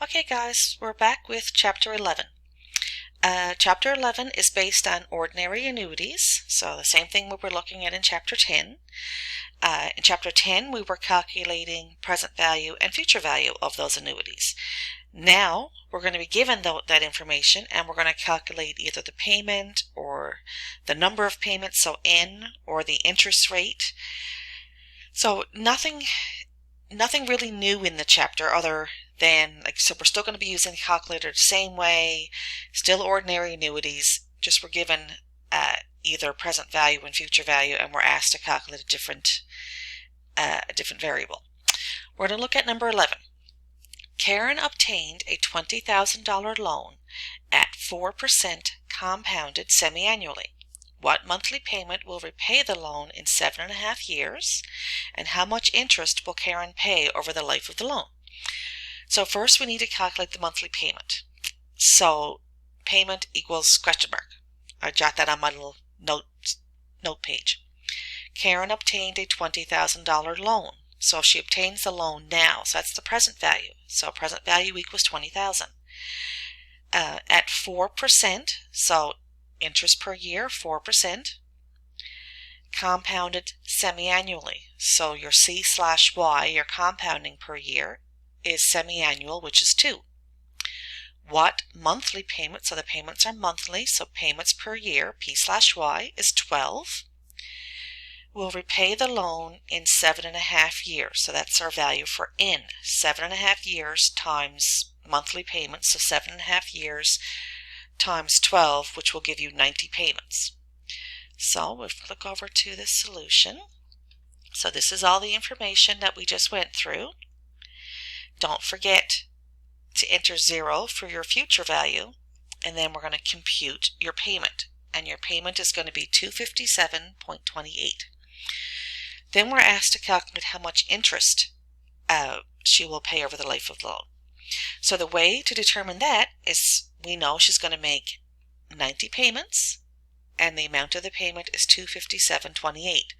Okay guys, we're back with Chapter 11. Chapter 11 is based on ordinary annuities, so the same thing we were looking at in Chapter 10. In Chapter 10 we were calculating present value and future value of those annuities. Now we're going to be given that information, and we're going to calculate either the payment or the number of payments, so N, or the interest rate. So nothing really new in the chapter other than, so we're still going to be using the calculator the same way, still ordinary annuities, just we're given either present value and future value, and we're asked to calculate a different variable. We're going to look at number 11. Karen obtained a $20,000 loan at 4% compounded semi-annually. What monthly payment will repay the loan in 7.5 years, and how much interest will Karen pay over the life of the loan? So first we need to calculate the monthly payment. So payment equals question mark. I jot that on my little note page. Karen obtained a $20,000 loan. So if she obtains the loan now, so that's the present value. So present value equals $20,000. At 4%, so interest per year, 4%, compounded semi-annually. So your C/Y, your compounding per year, is semi-annual, which is 2. What monthly payment, so the payments are monthly, so payments per year, P/Y, is 12. Will repay the loan in 7.5 years. So that's our value for N. 7.5 years times monthly payments, so 7.5 years times 12, which will give you 90 payments. So we'll click over to the solution. So this is all the information that we just went through. Don't forget to enter 0 for your future value, and then we're going to compute your payment. And your payment is going to be $257.28. Then we're asked to calculate how much interest she will pay over the life of the loan. So the way to determine that is, we know she's going to make 90 payments, and the amount of the payment is $257.28.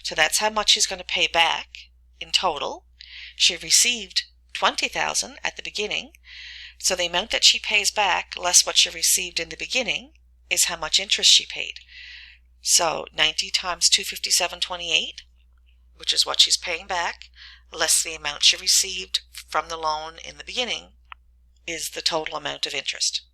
So that's how much she's going to pay back in total. She received $20,000 at the beginning, so the amount that she pays back less what she received in the beginning is how much interest she paid. So 90 times $257.28, which is what she's paying back, less the amount she received from the loan in the beginning, is the total amount of interest.